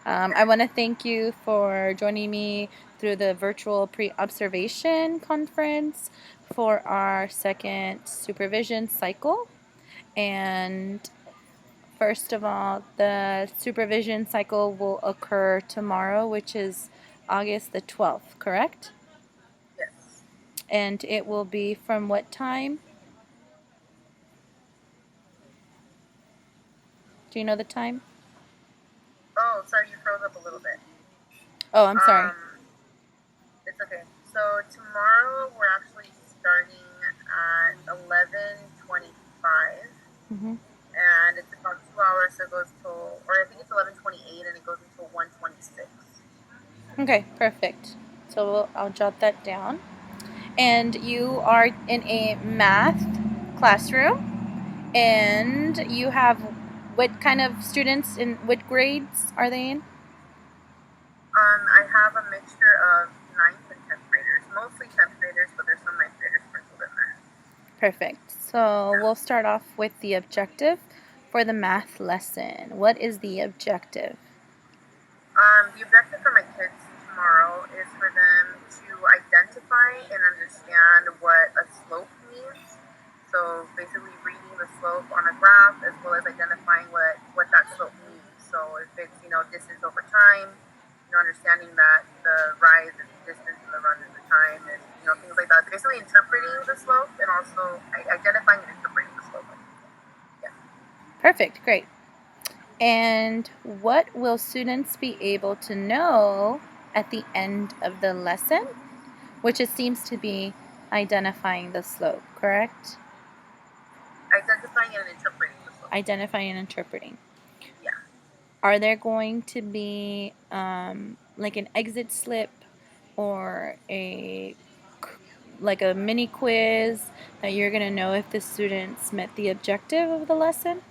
I want to thank you for joining me through the virtual pre-observation conference for our second supervision cycle. And first of all, the supervision cycle will occur tomorrow, which is August the 12th, correct? Yes. And it will be from what time? Do you know the time? Oh, sorry, you froze up a little bit. Oh, I'm sorry. Um, it's okay. So tomorrow we're actually starting at 11:25, Mm-hmm. and it's about 2 hours. So it goes till, or I think it's 11:28, and it goes until 1:26. Okay, perfect. So I'll jot that down. And you are in a math classroom, and you have what kind of students in what grades are they in? I have a mixture of ninth and 10th graders, mostly 10th graders, but there's some ninth graders sprinkled in there. Perfect. So we'll start off with the objective for the math lesson. What is the objective? The objective for my kids tomorrow is for them to identify and understand what a slope means. So basically reading the slope on a graph as well as identifying what that slope means. So if it's, distance over time, understanding that the rise is the distance and the run is the time and, things like that. Basically interpreting the slope and also identifying and interpreting the slope. Yeah. Perfect. Great. And what will students be able to know at the end of the lesson? Which it seems to be identifying the slope, correct? Identifying and interpreting the slope. Identifying and interpreting. Yeah. Are there going to be like an exit slip or like a mini quiz that you're going to know if the students met the objective of the lesson?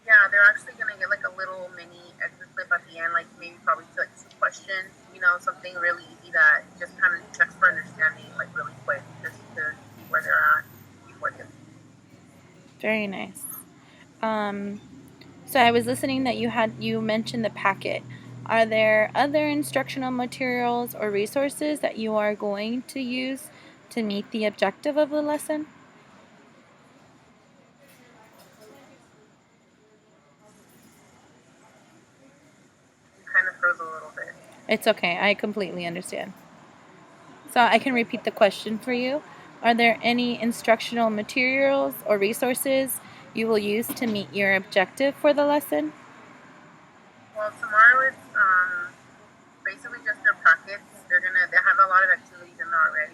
Yeah, they're actually gonna get like a little mini exit clip at the end, like maybe probably like two questions, something really easy that just kind of checks for understanding, like really quick, just to see where they're at before they. Very nice. Um, so I was listening that you mentioned the packet. Are there other instructional materials or resources that you are going to use to meet the objective of the lesson? You kind of froze a little bit. It's okay. I completely understand. So I can repeat the question for you. Are there any instructional materials or resources you will use to meet your objective for the lesson? Well, tomorrow it's basically just their packets. They have a lot of activities in there already.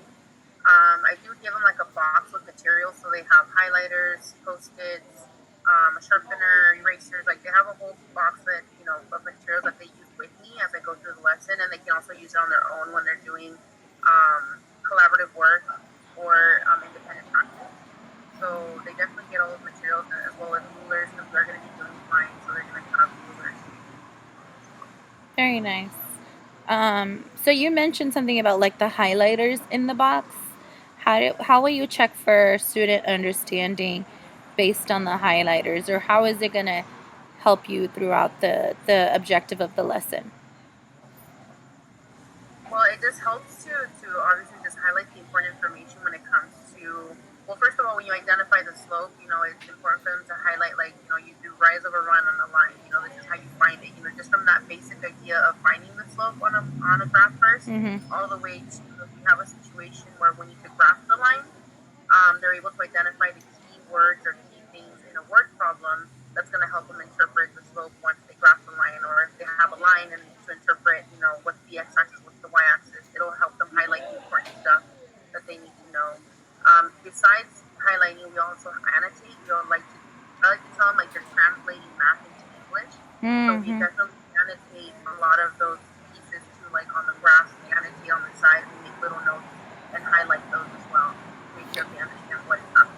I do give them like a box with materials, so they have highlighters, post-its, a sharpener, erasers. Like they have a whole box of materials that they use with me as I go through the lesson, and they can also use it on their own when they're doing collaborative work or independent practice. So they definitely get all those materials as well as rulers because they're going to be doing flying, so they're going to have rulers. Very nice. So you mentioned something about like the highlighters in the box. How will you check for student understanding based on the highlighters, or how is it going to help you throughout the objective of the lesson? Well, it just helps to obviously just highlight the important information when it comes to, well, first of all, when you identify the slope, it's important for them to highlight, like, you do rise over run on the line. This is how you find it. Just from that basic idea of finding the slope on a graph first, Mm-hmm. all the way to if you have a situation where when you could graph the line, they're able to identify the key words or key things in a word problem that's going to help them interpret the slope once they graph the line, or if they have a line and to interpret, what's the x-axis, what's the y-axis. It'll help them highlight the important stuff that they need to know. Besides highlighting, we also annotate. I like to tell them like they're translating math into English. So we Mm-hmm. definitely annotate a lot of those pieces too, like on the graphs. We annotate on the side. We make little notes and highlight those as well to make sure they understand what is happening.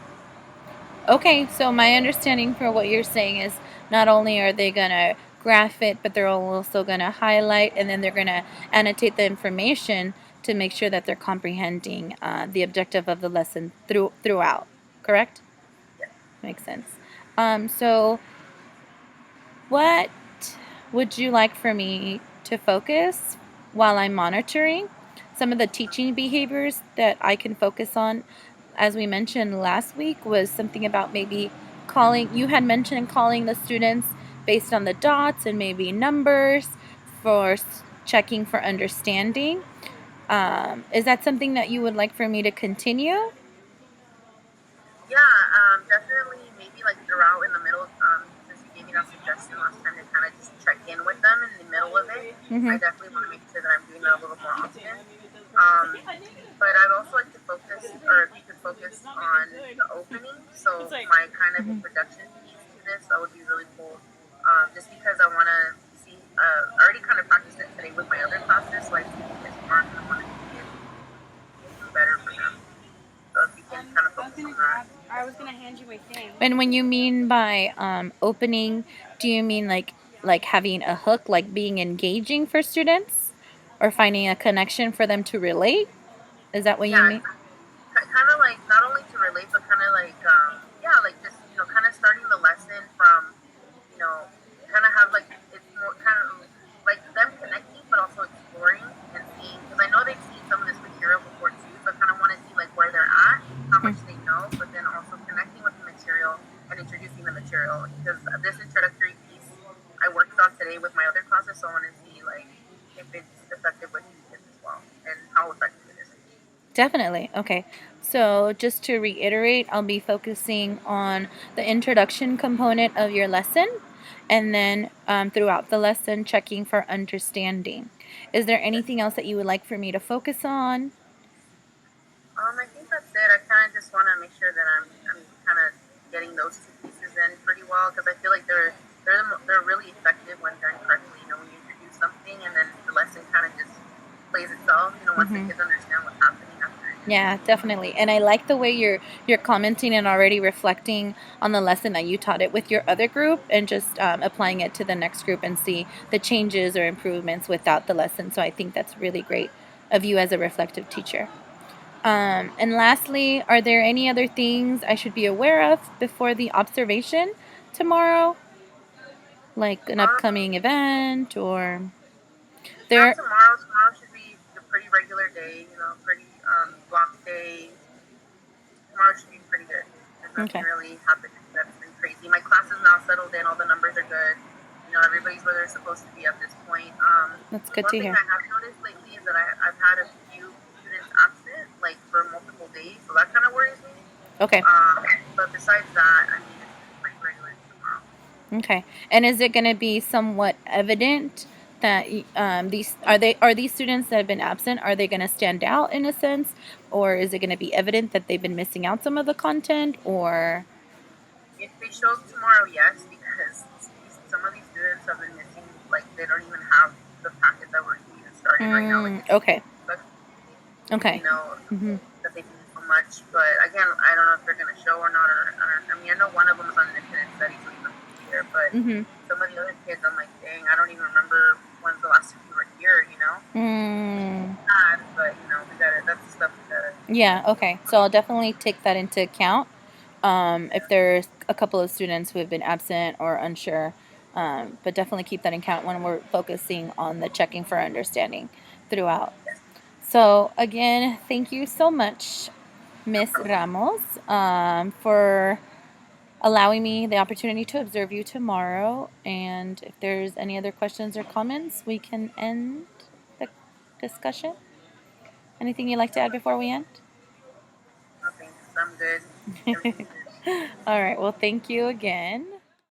Okay, so my understanding for what you're saying is not only are they going to graph it, but they're also going to highlight and then they're going to annotate the information to make sure that they're comprehending the objective of the lesson throughout. Correct? Yes. Makes sense. So, what? would you like for me to focus while I'm monitoring some of the teaching behaviors that I can focus on? As we mentioned last week, was something about maybe calling, you had mentioned calling the students based on the dots and maybe numbers for checking for understanding. Is that something that you would like for me to continue? Yeah, definitely. Maybe like throughout in the middle, since you gave me that suggestion last time to kind of just check in with them in the middle of it, I Mm-hmm. definitely want to make sure that I'm doing that a little more often. Um, but I'd also like to focus, or if you could focus on the opening. So my kind of Mm-hmm. introduction piece to this, that would be really cool. Just because I want to see, I already kind of practiced it today with my other classes, so I see the missed marks and I want to see it even better for them. So if you can kind of focus on that. And when you mean by opening, do you mean like having a hook, like being engaging for students, or finding a connection for them to relate? Is that what you Yeah, mean? kind of like not only to relate, but kind of like yeah, like just kind of starting the lesson from kind of have like it's more kind of like them connecting, but also exploring and seeing because I know they've seen some of this material before too, so I kind of want to see like where they're at, how Hmm. much they know, but then also connecting with the material and introducing the material because this introductory piece I worked on today with my other classes, so I want to see like if it's effective with these kids as well and how effective it is. Definitely. Okay. So, just to reiterate, I'll be focusing on the introduction component of your lesson and then throughout the lesson, checking for understanding. Is there Yes. anything else that you would like for me to focus on? I think that's it. I kind of just want to make sure that I'm kind of getting those two pieces in pretty well because I feel like they're really effective when done correctly. When you introduce something and then the lesson kind of just plays itself. Once the Hmm. kids understand what's happening after it. Yeah, definitely. And I like the way you're commenting and already reflecting on the lesson that you taught it with your other group and just applying it to the next group and see the changes or improvements without the lesson. So I think that's really great of you as a reflective teacher. And lastly, are there any other things I should be aware of before the observation tomorrow? Like an Um, upcoming event or Not there? tomorrow. Tomorrow should be a pretty regular day. Pretty block day. Tomorrow should be pretty good. There's nothing Okay, really happening that's been crazy. My class is now settled in. All the numbers are good. Everybody's where they're supposed to be at this point. that's good One to thing hear. I have noticed lately is that I've had a few students absent, like for multiple days, so that kind of worries me. Okay. But besides that, I mean, it's pretty regular tomorrow. Okay. And is it going to be somewhat evident that these are these students that have been absent, are they going to stand out in a sense, or is it going to be evident that they've been missing out some of the content, or If they show up tomorrow, yes, because some of these students have been missing, like they don't even have the packet that we're even started right now, like it's okay. you Okay. know, Hmm. that they do so much. But again, I don't know if they're going to show or not. I mean, I know one of them is on an independent study, so he's not going to be there. But Hmm. some of the other kids, I'm like, dang, I don't even remember when's the last time you were here. Mm. But we got it. That's the stuff we got to. Yeah, okay. So I'll definitely take that into account. If Yeah. there's a couple of students who have been absent or unsure, but definitely keep that in count when we're focusing on the checking for understanding throughout. Yes. So again, thank you so much, No Miss problem. Ramos, for allowing me the opportunity to observe you tomorrow. And if there's any other questions or comments, we can end the discussion. Anything you'd like to add before we end? No thanks. I'm good. Everything's good. All right. Well, thank you again.